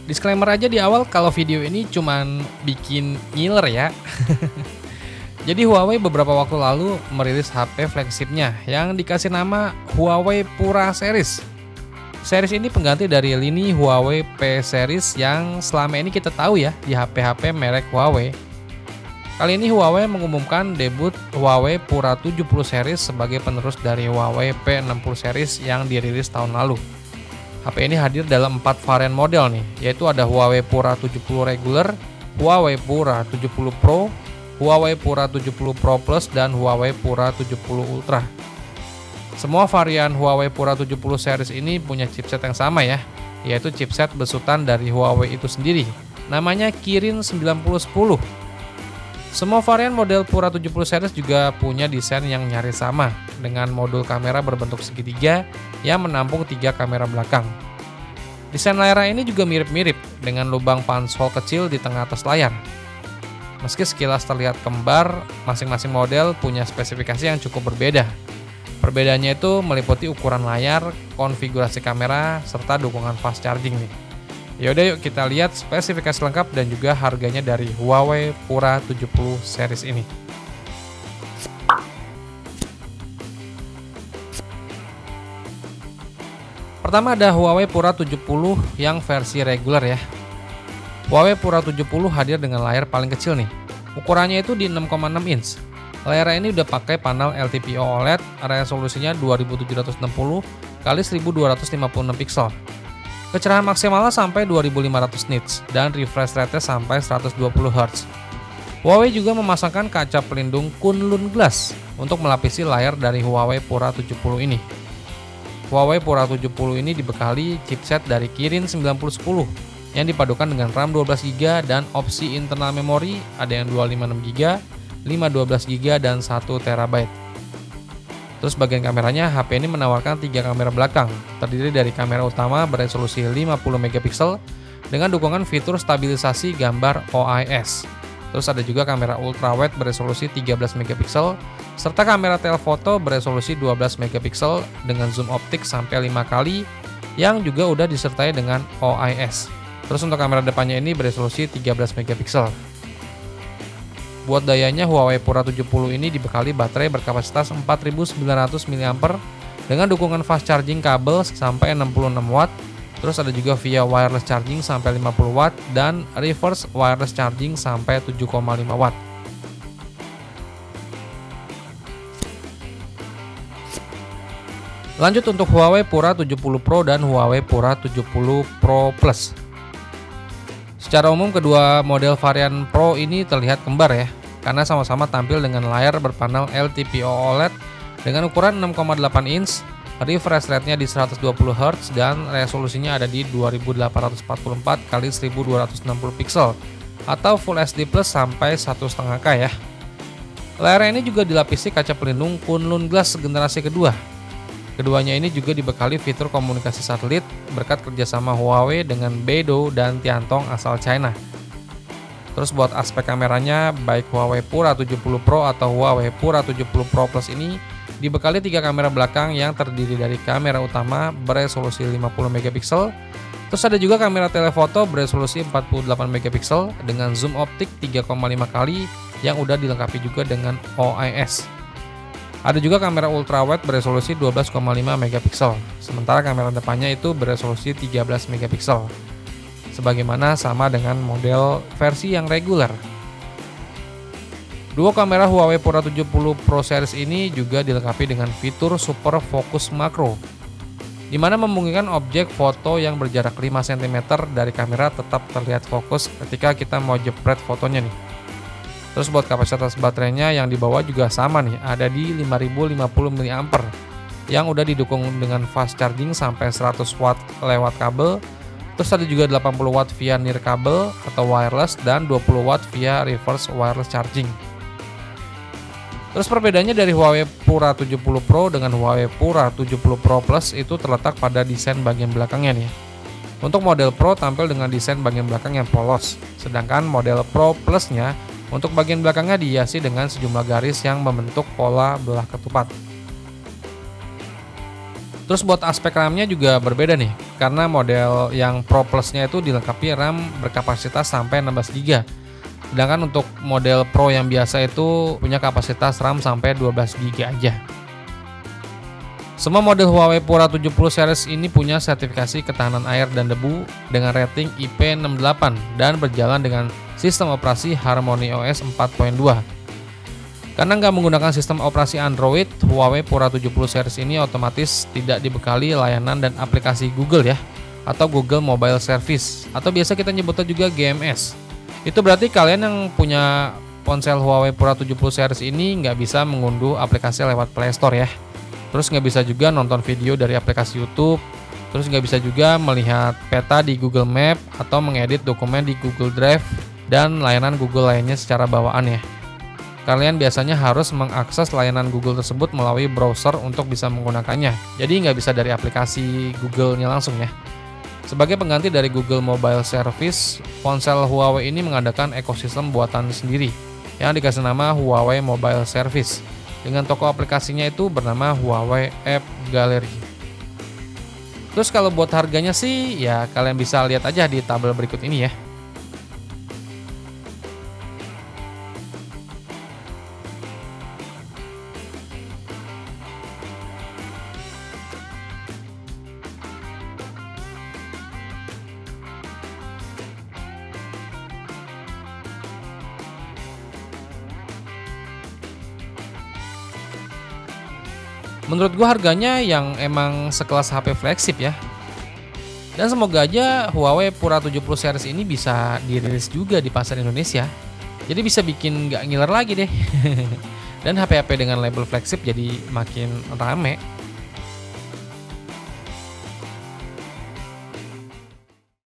Disclaimer aja di awal kalau video ini cuman bikin ngiler ya. Jadi Huawei beberapa waktu lalu merilis HP flagshipnya yang dikasih nama Huawei Pura Series. Series ini pengganti dari lini Huawei P Series yang selama ini kita tahu ya di HP-HP merek Huawei. Kali ini Huawei mengumumkan debut Huawei Pura 70 Series sebagai penerus dari Huawei P60 Series yang dirilis tahun lalu. HP ini hadir dalam 4 varian model nih, yaitu ada Huawei Pura 70 Regular, Huawei Pura 70 Pro, Huawei Pura 70 Pro Plus, dan Huawei Pura 70 Ultra. Semua varian Huawei Pura 70 series ini punya chipset yang sama ya, yaitu chipset besutan dari Huawei itu sendiri, namanya Kirin 9010. Semua varian model Pura 70 series juga punya desain yang nyaris sama, dengan modul kamera berbentuk segitiga yang menampung 3 kamera belakang. Desain layar ini juga mirip-mirip, dengan lubang panshole kecil di tengah atas layar. Meski sekilas terlihat kembar, masing-masing model punya spesifikasi yang cukup berbeda. Perbedaannya itu meliputi ukuran layar, konfigurasi kamera, serta dukungan fast charging nih. Yaudah yuk kita lihat spesifikasi lengkap dan juga harganya dari Huawei Pura 70 series ini. Pertama ada Huawei Pura 70 yang versi reguler ya. Huawei Pura 70 hadir dengan layar paling kecil nih. Ukurannya itu di 6,6 inch. Layar ini udah pakai panel LTPO OLED, resolusinya 2760 x 1256 pixel. Kecerahan maksimalnya sampai 2500 nits dan refresh rate sampai 120 Hz. Huawei juga memasangkan kaca pelindung Kunlun Glass untuk melapisi layar dari Huawei Pura 70 ini. Huawei Pura 70 ini dibekali chipset dari Kirin 9010 yang dipadukan dengan RAM 12GB dan opsi internal memori ada yang 256GB, 512GB, dan 1TB. Terus bagian kameranya, HP ini menawarkan 3 kamera belakang, terdiri dari kamera utama beresolusi 50MP dengan dukungan fitur stabilisasi gambar OIS. Terus ada juga kamera ultrawide beresolusi 13MP, serta kamera telefoto beresolusi 12MP dengan zoom optik sampai 5 kali yang juga udah disertai dengan OIS. Terus untuk kamera depannya ini beresolusi 13MP. Buat dayanya, Huawei Pura 70 ini dibekali baterai berkapasitas 4900 mAh dengan dukungan fast charging kabel sampai 66 watt. Terus ada juga via wireless charging sampai 50 watt dan reverse wireless charging sampai 7,5 watt. Lanjut untuk Huawei Pura 70 Pro dan Huawei Pura 70 Pro Plus. Secara umum kedua model varian Pro ini terlihat kembar ya, karena sama-sama tampil dengan layar berpanel LTPO OLED dengan ukuran 6,8 inch, refresh rate-nya di 120 Hz dan resolusinya ada di 2844 x 1260 pixel atau Full HD Plus sampai 1,5K ya. Layar ini juga dilapisi kaca pelindung Kunlun Glass generasi kedua. Keduanya ini juga dibekali fitur komunikasi satelit berkat kerjasama Huawei dengan Beidou dan Tiantong asal China. Terus buat aspek kameranya, baik Huawei Pura 70 Pro atau Huawei Pura 70 Pro Plus ini dibekali 3 kamera belakang yang terdiri dari kamera utama beresolusi 50MP. Terus ada juga kamera telefoto beresolusi 48MP dengan zoom optik 3,5 kali yang udah dilengkapi juga dengan OIS. Ada juga kamera ultrawide beresolusi 12,5MP, sementara kamera depannya itu beresolusi 13MP. Sebagaimana sama dengan model versi yang reguler. Dua kamera Huawei Pura 70 Pro Series ini juga dilengkapi dengan fitur Super Focus Macro, di mana memungkinkan objek foto yang berjarak 5 cm dari kamera tetap terlihat fokus ketika kita mau jepret fotonya nih. Terus buat kapasitas baterainya yang dibawa juga sama nih, ada di 5050 mAh yang udah didukung dengan fast charging sampai 100 watt lewat kabel. Terus ada juga 80 watt via near kabel atau wireless dan 20 watt via reverse wireless charging. Terus perbedaannya dari Huawei Pura 70 Pro dengan Huawei Pura 70 Pro Plus itu terletak pada desain bagian belakangnya nih. Untuk model Pro tampil dengan desain bagian belakang yang polos, sedangkan model Pro Plusnya untuk bagian belakangnya dihiasi dengan sejumlah garis yang membentuk pola belah ketupat. Terus buat aspek RAM-nya juga berbeda nih. karena model yang Pro Plus-nya itu dilengkapi RAM berkapasitas sampai 16 GB. Sedangkan untuk model Pro yang biasa itu punya kapasitas RAM sampai 12 GB aja. Semua model Huawei Pura 70 series ini punya sertifikasi ketahanan air dan debu dengan rating IP68 dan berjalan dengan sistem operasi HarmonyOS 4.2. Karena nggak menggunakan sistem operasi Android, Huawei Pura 70 series ini otomatis tidak dibekali layanan dan aplikasi Google ya, atau Google Mobile Service, atau biasa kita nyebutnya juga GMS. Itu berarti kalian yang punya ponsel Huawei Pura 70 series ini nggak bisa mengunduh aplikasi lewat Play Store ya. Terus nggak bisa juga nonton video dari aplikasi YouTube. Terus nggak bisa juga melihat peta di Google Map atau mengedit dokumen di Google Drive dan layanan Google lainnya secara bawaan ya. Kalian biasanya harus mengakses layanan Google tersebut melalui browser untuk bisa menggunakannya. Jadi nggak bisa dari aplikasi Google-nya langsung ya. Sebagai pengganti dari Google Mobile Service, ponsel Huawei ini mengadakan ekosistem buatan sendiri yang dikasih nama Huawei Mobile Service. Dengan toko aplikasinya itu bernama Huawei App Gallery. Terus kalau buat harganya sih ya kalian bisa lihat aja di tabel berikut ini ya. Menurut gua harganya yang emang sekelas HP flagship ya. Dan semoga aja Huawei Pura 70 series ini bisa dirilis juga di pasar Indonesia. Jadi bisa bikin nggak ngiler lagi deh. Dan HP-HP dengan label flagship jadi makin rame.